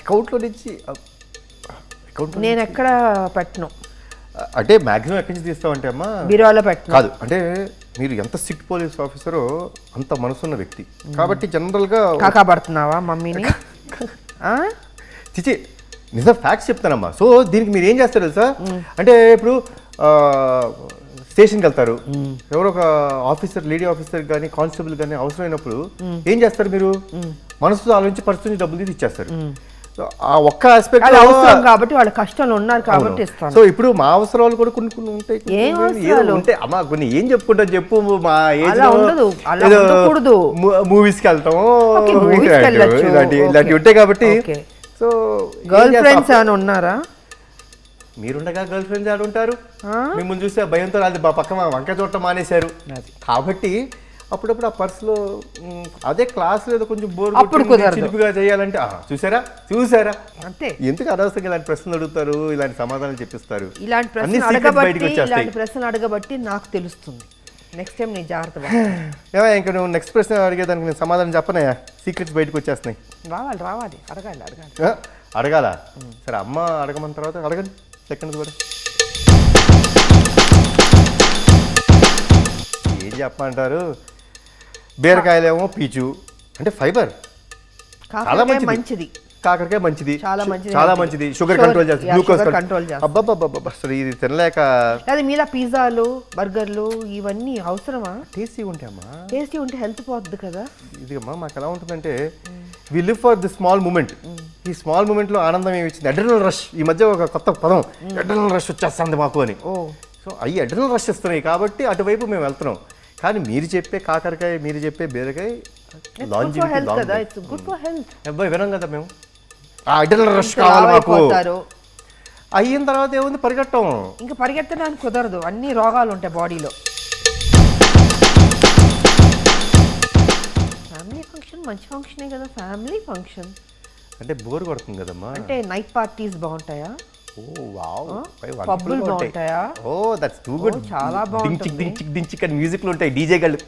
అకౌంట్లో నుంచి నేను ఎక్కడ పెట్టను, అంటే మ్యాక్సిమం ఎక్కడి నుంచి తీస్తామంటే అమ్మా బీరువాలో పెట్టను. కాదు, అంటే మీరు ఎంత స్ట్రిక్ట్ పోలీస్ ఆఫీసరో అంత మనసున్న వ్యక్తి కాబట్టి జనరల్గా కాకాబడుతున్నావా మమ్మీని? చిచి నిజం ఫ్యాక్ట్స్ చెప్తానమ్మా. సో దీనికి మీరు ఏం చేస్తారు తెలుసా, అంటే ఇప్పుడు స్టేషన్కి వెళ్తారు, ఎవరో ఒక ఆఫీసర్, లేడీ ఆఫీసర్ కానీ కానిస్టేబుల్ కానీ అవసరమైనప్పుడు ఏం చేస్తారు, మీరు మనసుతో ఆలోచించి పరిస్థితి డబ్బులు తీసి ఇచ్చేస్తారు. ఆ ఒక్క ఆస్పెక్ట్ అవసరం కాబట్టి వాళ్ళ కష్టాలు ఉన్నారు కాబట్టి ఇస్తాను. సో ఇప్పుడు మా అవసరాలు కూడా కొన్ని కొన్ని ఉంటాయి, ఉంటాయి అమ్మా. కొన్ని ఏం చెప్పుకుంటాం చెప్పు, మా ఏజ్ మూవీస్కి వెళ్తాము, ఇలాంటివి ఉంటాయి కాబట్టి. సో గర్ల్ ఫ్రెండ్స్ ఏమైనా ఉన్నారా? మీరుండగా గర్ల్ ఫ్రెండ్స్ ఆడు ఉంటారు, మిమ్మల్ని చూస్తే భయంతో అది పక్కన వంక చూడటం మానేశారు కాబట్టి అప్పుడప్పుడు ఆ పర్సులో అదే క్లాస్ లేదా కొంచెం బోర్ చిలిపిగా చేయాలంటే చూసారా చూసారా అంతే. ఎందుకు అనవసరంగా ఇలాంటి ప్రశ్నలు అడుగుతారు, ఇలాంటి సమాధానాలు చెప్పిస్తారు. ఇలాంటి ప్రశ్నలు అడగబట్టి నాకు తెలుస్తుంది. నెక్స్ట్ టైం నేను జాగ్రత్తగా ఇంకా నువ్వు నెక్స్ట్ ప్రశ్న అడిగేదానికి నేను సమాధానం చెప్పనయా, సీక్రెట్స్ బయటకు వచ్చేస్తున్నాయి. రావాలి అడగాలి అడగాల. సరే అమ్మ అడగమన్న తర్వాత అడగండి సెకండ్స్ కూడా. ఏం చెప్పమంటారు, బీరకాయలేమో పీచు అంటే ఫైబర్ చాలా మంచిది, కాకరకాయ మంచిది, చాలా మంచిది, షుగర్ కంట్రోల్ చేస్తుంది, గ్లూకోజ్ కంట్రోల్ చేస్తుంది. అబ్బబ్బబ్బబ్బ అసలు ఇది తినలేక. అది మీలా పిజ్జాలు బర్గర్లు ఇవన్నీ అవసరమా? టేస్టీ ఉంటాయమ్మా, టేస్టీ ఉంటే హెల్త్ పోద్ది కదా. ఇది అమ్మా మాకు ఎలా ఉంటుందంటే we live for the small moment. ఈ స్మాల్ మూమెంట్ లో ఆనందం ఏమి ఇచ్చింది, అడ్రినల్ రష్. ఈ మధ్య ఒక కొత్త పదం అడ్రినల్ రష్ వచ్చేస్తుంది మాకు అని. సో అవి అడ్రినల్ రష్ ఇస్తున్నాయి కాబట్టి అటువైపు మేము వెళ్తున్నాం. కానీ మీరు చెప్పే కాకరకాయ, మీరు చెప్పే బీరకాయ అబ్బాయి వినం కదా మేము. అడ్రినల్ రష్ కావాలి మాకు. అయిన తర్వాత ఏముంది, పరిగెట్టం. ఇంకా పరిగెత్తడానికి కుదరదు, అన్ని రోగాలు ఉంటాయి బాడీలో. ఫ్యామిలీ ఫంక్షన్ మంచి ఫంక్షనే కదా, ఫ్యామిలీ ఫంక్షన్ అంటే బోర్ కొడుతుంది కదమ్మా. అంటే నైట్ పార్టీస్ బాగుంటాయా? పబ్బులు బాగుంటాయా? That's too good. చాలా బాగుంటుంది. డించిక్ అని మ్యూజిక్లు ఉంటాయి, డీజే గళ్ళు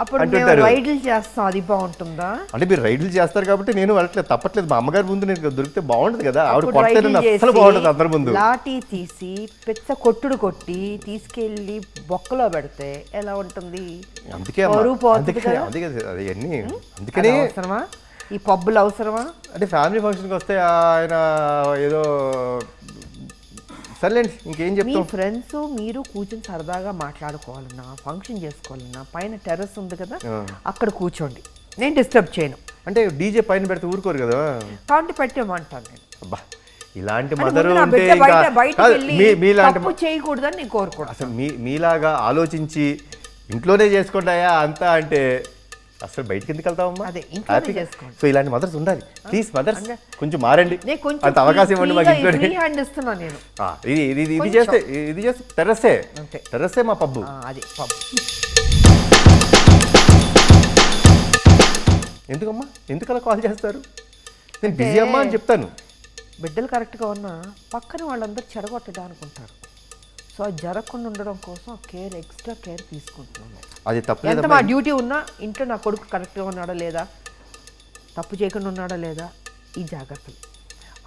అప్పుడు మేము రైడ్లు చేస్తాం, అది బాగుంటుందా? అంటే మీరు రైడ్లు చేస్తారు కాబట్టి నేను వెళ్ళట్లేదు, తప్పట్లేదు. మా అమ్మగారి ముందు నేను దొరికితే బాగుంటుంది కదా, ఆవిడ కొట్టేది అసలు బాగుంటుంది అందరి ముందు. లాఠీ తీసి పెద్ద కొట్టుడు కొట్టి తీసుకెళ్లి బొక్కలో పెడితే ఎలా ఉంటుంది? అందుకే అందుకనే అవసరమా ఈ పబ్బులు, అవసరమా? అంటే ఫ్యామిలీ ఫంక్షన్కి వస్తే ఆయన ఏదో సర్లేండి ఇంకేం చెప్తాం. మీ ఫ్రెండ్స్ మీరు కూర్చొని సరదాగా మాట్లాడుకోవాలన్నా, ఫంక్షన్ చేసుకోవాలన్నా పైన టెర్రస్ ఉంది కదా, అక్కడ కూర్చోండి, నేను డిస్టర్బ్ చేయను. అంటే డీజే పైన పెడితే ఊరుకోరు కదా, కాబట్టి పెట్టేమంటాను నేను. అబ్బా ఇలాంటి మదరు మీలాంటి చేయకూడదని నేను కోరుకోను. అసలు మీలాగా ఆలోచించి ఇంట్లోనే చేసుకుంటాయా అంతా అంటే అసలు బయటకి ఎందుకు వెళ్తామమ్మా? సో ఇలాంటి మదర్స్ ఉండాలి. ప్లీజ్ మదర్స్ కొంచెం మారండి, అంత అవకాశం ఇవ్వండి మాకు. ఇది చేస్తే టెర్రస్సే మా పబ్బు. ఎందుకమ్మా, ఎందుకలా కాల్ చేస్తారు? నేను బిజీ అమ్మా అని చెప్తాను. బిడ్డలు కరెక్ట్గా ఉన్నా పక్కన వాళ్ళందరూ చెడగొట్టడానికి. సో అది జరగకుండా ఉండడం కోసం కేర్, ఎక్స్ట్రా కేర్ తీసుకుంటున్నాను. అది తప్పలేదు. ఎంత మా డ్యూటీ ఉన్నా ఇంట్లో నా కొడుకు కరెక్ట్గా ఉన్నాడా లేదా, తప్పు చేయకుండా ఉన్నాడా లేదా, ఈ జాగ్రత్తలు.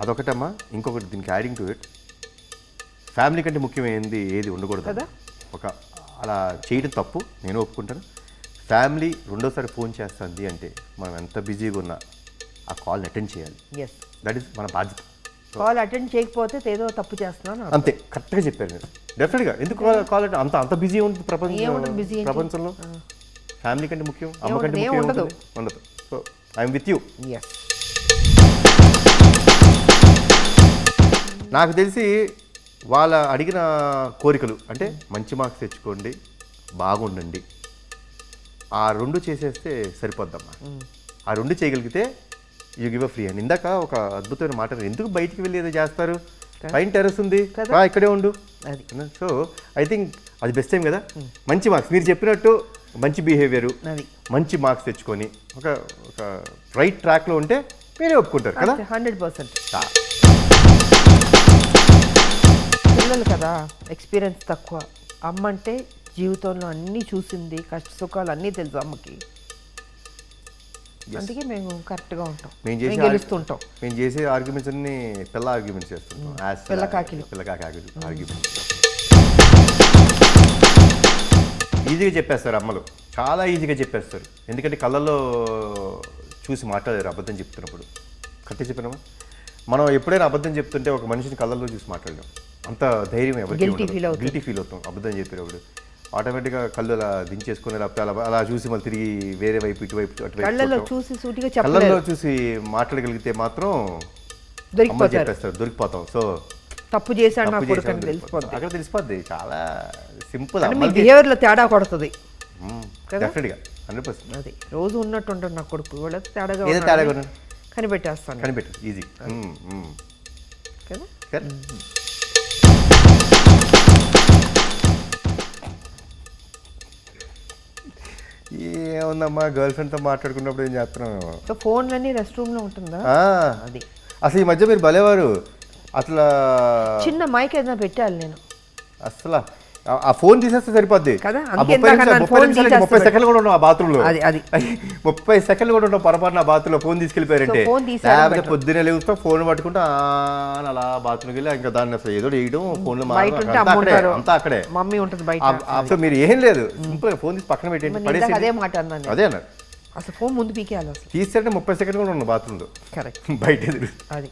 అదొకటమ్మా. ఇంకొకటి దీనికి యాడింగ్ టు ఇట్, ఫ్యామిలీ కంటే ముఖ్యమైనది ఏది ఉండకూడదు కదా. ఒక అలా చేయడం తప్పు, నేను ఒప్పుకుంటాను. ఫ్యామిలీ రెండోసారి ఫోన్ చేస్తుంది అంటే మనం ఎంత బిజీగా ఉన్నా ఆ కాల్ని అటెండ్ చేయాలి. దట్ ఈస్ మన బాధ్యత. కాల్ అటెండ్ చేయకపోతే ఏదో తప్పు చేస్తున్నాను అంతే. కరెక్ట్గా చెప్పారు మీరు. డెఫినెట్గా ఎందుకు కాల్ అంత బిజీ ఉంటుంది ప్రపంచంలో. ఫ్యామిలీ కంటే ముఖ్యం, అమ్మ కంటే ముఖ్యం ఉండదు. So I'm with you. నాకు తెలిసి వాళ్ళ అడిగిన కోరికలు అంటే మంచి మార్క్స్ తెచ్చుకోండి, బాగుండండి, ఆ రెండు చేసేస్తే సరిపోద్దమ్మా. ఆ రెండు చేయగలిగితే యూ గివ్ అ ఫ్రీ అని. ఇందాక ఒక అద్భుతమైన మాట, ఎందుకు బయటికి వెళ్ళి ఏదో చేస్తారు, పైన టెర్రస్ ఉంది ఇక్కడే ఉండు. సో ఐ థింక్ అది బెస్ట్ టైం కదా. మంచి మార్క్స్ మీరు చెప్పినట్టు, మంచి బిహేవియరు, మంచి మార్క్స్ తెచ్చుకొని ఒక రైట్ ట్రాక్లో ఉంటే మీరే ఒప్పుకుంటారు కదా. 100%. పిల్లలు కదా, ఎక్స్పీరియన్స్ తక్కువ. అమ్మ అంటే జీవితంలో అన్నీ చూసింది, కష్ట సుఖాలు అన్నీ తెలుసు అమ్మకి. అందుకే మేము కరెక్ట్గా ఉంటాం, మేము మేము చేసే గెలుస్తుంటాం. మేము చేసే ఆర్గ్యుమెంట్స్ అన్ని పిల్ల ఆర్గ్యుమెంట్స్ చేస్తుంటాం. పిల్లకాకిలు. పిల్లకాకి ఆర్గ్యుమెంట్స్ ఈజీగా చెప్పేస్తారు అమ్మలు, చాలా ఈజీగా చెప్పేస్తారు. ఎందుకంటే కళ్ళల్లో చూసి మాట్లాడారు అబద్ధం చెప్తున్నప్పుడు. కరెక్ట్ చెప్పినామా? మనం ఎప్పుడైనా అబద్ధం చెప్తుంటే ఒక మనిషిని కళ్ళల్లో చూసి మాట్లాడడం అంత ధైర్యం ఎవరికి గిల్టీ ఫీల్ అవుతాం అబద్ధం చెప్పేటప్పుడు. ఆటోమేటిక్గా కళ్ళు అలా దించేసుకుని లేకపోతే అలా చూసి మళ్ళీ తిరిగి వేరే వైపు ఇటువైపు కళ్ళల్లో అటువైపు చూసి సూటిగా కళ్ళల్లో చెప్పలేరు, చూసి మాట్లాడగలిగితే మాత్రం అమ్మ దొరికిపోతారు. చెప్పేస్తారు, దొరికిపోతాం. సో తప్పు చేశాడు నా తప్పు కొడుకు చేసామని అని తెలిసిపోద్ది. అక్కడ తెలిసిపోద్ది. చాలా సింపుల్. అంటే మీ బిహేవియర్లో తేడా కొడుతుంది కదా. డెఫినెట్గా 100%. అది రోజు ఉన్నట్టు ఉంటాడు నా కొడుకు, వాళ్ళ తేడాగా ఏదో ఉన్నాడని తేడా కనిపెట్టేస్తాను కనిపెట్టు ఈజీ కదా. ఏముందమ్మా గర్ల్ ఫ్రెండ్తో మాట్లాడుకున్నప్పుడు ఏం చేస్తున్నాం. సో ఫోన్లన్నీ రెస్ట్ రూమ్లో ఉంటుందా? అది అసలు ఈ మధ్య మీరు భలేవారు. అసలు చిన్న మైక్ ఏదైనా పెట్టాలి నేను అసలు ఆ ఫోన్ తీసేస్తే సరిపోద్ది కదా. ఆ అందుకే 30 ఇందాక నన్ను ఫోన్ 30 సెకండ్లు కూడా ఉన్నాం ఆ బాత్రూంలో. అది 30 సెకండ్లు కూడా ఉన్నాం పొరపాటు నా బాత్రూంలో ఫోన్ తీసుకెళ్ళిపోయారంటే. సో ఫోన్ తీసేయడం లేకపోతే పొద్దునే లేవుతాం ఫోన్ పట్టుకుంటా అని అలా బాత్రూమ్కి వెళ్ళి ఇంకా దాన్ని అసలు ఏదో వేయడం ఫోన్లో బయట ఉంటే అమ్మ ఉంటారు, అంతా అక్కడే మమ్మీ ఉంటుంది బయట. అసలు మీరు ఏం లేదు సింపుల్ ఫోన్ తీసి పక్కన పెట్టండి మరి పడేసి. ఇందాక అదే మాట అన్నాను నేను. అదే అన్నారు అసలు ఫోన్ ముందు పీకేయాలి అసలు. తీసేస్తే 30 సెకండ్లు కూడా ఉన్నాం బాత్రూంలో కరెక్ట్. బయట ఎదురు. అది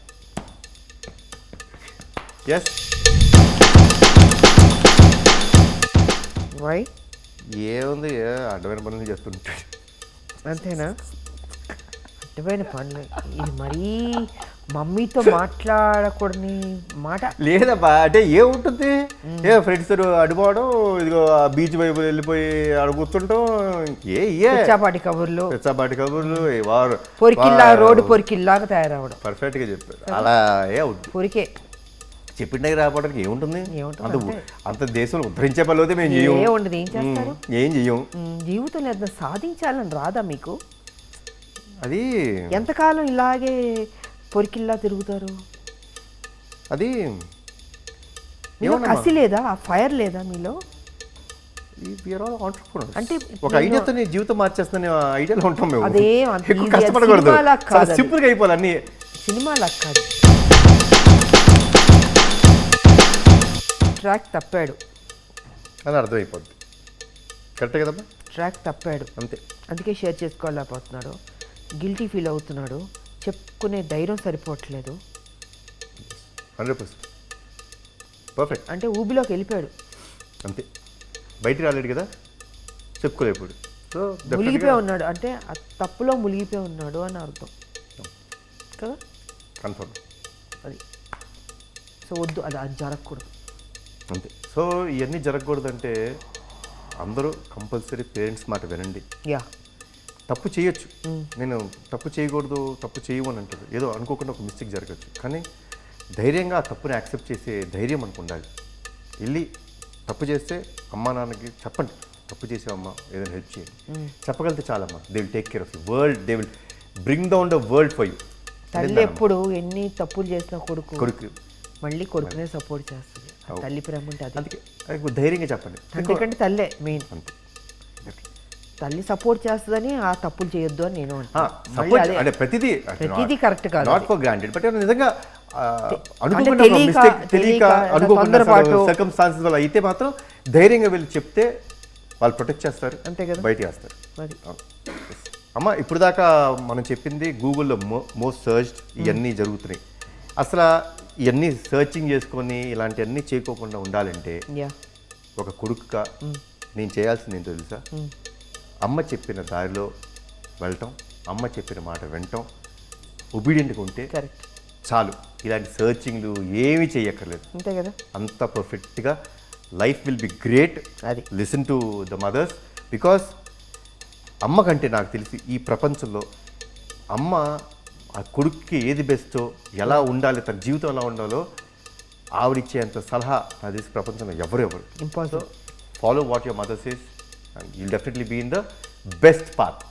ఎస్ వై ఏముంది అడ్డమైన పనులు చేస్తుంటాడు అంతేనా? అడ్డమైన పనులు. ఇది మరీ మమ్మీతో మాట్లాడకూడని మాట. లేదబ్బా అంటే ఏముంటుంది ఫ్రెండ్స్ అడిపోవడం, ఇదిగో బీచ్ వైపు వెళ్ళిపోయి అక్కడ కూర్చుంటాం. పిచ్చాపాటి కబుర్లు, పిచ్చాపాటి కబుర్లు, వారు పొరికిల్లా రోడ్డు పొరికిల్లాగా తయారవడం. పర్ఫెక్ట్గా చెప్పారు. అలా పొరికే చెప్పిన రావడానికి ఏముంటుంది? ఏముంటుంది? అంత దేశంలో ఉద్ధరించే పనులు అయితే మేము చెయ్యం. ఏముండదు, ఏం చేస్తారు? ఏం చెయ్యం. జీవితంలో ఏదైనా సాధించాలని రాదా మీకు? అది ఎంతకాలం ఇలాగే పొరికిల్లా తిరుగుతారు? అది మీలో కసి లేదా, ఆ ఫైర్ లేదా మీలో? అంటే ఒక ఐడియాతో నీ జీవితం మార్చేస్తున్న ఐడియాలో ఉంటాం మేము. అదే ఎక్కువ కష్టపడకూడదు, సింపుల్గా అయిపోవాలి అన్ని. సినిమాలా కాదు. ట్రాక్ తప్పాడు అని అర్థమైపోద్ది. కరెక్టే కదమ్మా? ట్రాక్ తప్పాడు అంతే. అందుకే షేర్ చేసుకోలేకపోతున్నాడు, గిల్టీ ఫీల్ అవుతున్నాడు, చెప్పుకునే ధైర్యం సరిపోవట్లేదు. 100% పర్ఫెక్ట్. అంటే ఊబిలోకి వెళ్ళిపోయాడు అంతే. బయటికి రాలేడు కదా, చెప్పుకోలేకపోయాడు. సో మునిగిపోయి ఉన్నాడు, అంటే ఆ తప్పులో మునిగిపోయి ఉన్నాడు అని అర్థం కదా. కన్ఫర్మ్. అది సో వద్దు, అది జరగకూడదు అంతే. సో ఇవన్నీ జరగకూడదంటే అందరూ కంపల్సరీ పేరెంట్స్ మాట వినండి. యా తప్పు చేయొచ్చు, నేను తప్పు చేయకూడదు తప్పు చేయమని అంటారు, ఏదో అనుకోకుండా ఒక మిస్టేక్ జరగచ్చు. కానీ ధైర్యంగా ఆ తప్పుని యాక్సెప్ట్ చేసే ధైర్యం మనకు ఉండాలి. వెళ్ళి తప్పు చేస్తే అమ్మా నాన్నకి చెప్పండి, తప్పు చేసావమ్మా ఏదైనా హెల్ప్ చేయండి. చెప్పగలిగితే చాలమ్మా. They will take care of you world, they will bring down the world for you. తల్లి ఎప్పుడు ఎన్ని తప్పులు చేసిన కొడుకు మళ్ళీ కొడుకునే సపోర్ట్ చేస్తుంది. తల్లి ప్రేమ ఉంటే అది. అందుకే ధైర్యంగా చెప్పండి. ఎందుకంటే తల్లే మెయిన్. అంతే. తల్లి సపోర్ట్ చేస్తుందని ఆ తప్పులు చేయొద్దు అని నేను అంటే ప్రతిదీ కరెక్ట్ కాదు, నాట్ ఫర్ గ్రాంటెడ్. బట్ నిజంగా తెలియక అనుకోకుండా సర్కమ్స్టాన్సెస్ వల్ల అయితే మాత్రం ధైర్యంగా వెళ్ళి చెప్తే వాళ్ళు ప్రొటెక్ట్ చేస్తారు, అంతే కదా, బయట వేస్తారు. అమ్మ ఇప్పుడు దాకా మనం చెప్పింది గూగుల్లో మోస్ట్ సర్చ్డ్ ఇవన్నీ జరుగుతున్నాయి. అసలు ఇవన్నీ సర్చింగ్ చేసుకొని ఇలాంటివన్నీ చేయకోకుండా ఉండాలంటే ఒక కొడుకుగా నేను చేయాల్సింది ఏంటో తెలుసా? అమ్మ చెప్పిన దారిలో వెళ్ళటం, అమ్మ చెప్పిన మాట వినటం, ఒబీడియంట్గా ఉంటే చాలు. ఇలాంటి సర్చింగ్లు ఏమీ చేయక్కర్లేదు, అంతే కదా. అంత పర్ఫెక్ట్గా లైఫ్ విల్ బి గ్రేట్. అది listen to the mothers. Because అమ్మ కంటే నాకు తెలిసి ఈ ప్రపంచంలో అమ్మ ఆ కొడుక్కి ఏది బెస్టో, ఎలా ఉండాలి, తన జీవితం ఎలా ఉండాలో ఆవిడిచ్చేంత సలహా నాకు తెలిసి ప్రపంచంలో ఎవరు impossible. Follow what your mother says and you'll definitely be in the best path.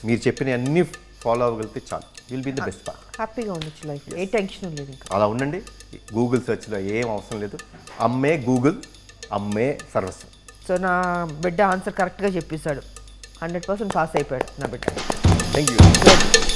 మీరు చెప్పిన అన్ని ఫాలో అవ్వగలిగితే చాలు, will be in the best path. హ్యాపీగా ఉండొచ్చు లైఫ్, ఏ టెన్షన్ లేదు. అలా ఉండండి. గూగుల్ సెర్చ్లో ఏం అవసరం లేదు, అమ్మే గూగుల్, అమ్మే సర్వస్వం. సో నా బిడ్డ ఆన్సర్ కరెక్ట్గా చెప్పేశాడు, 100% పాస్ అయిపోయాడు నా బిడ్డ. Thank you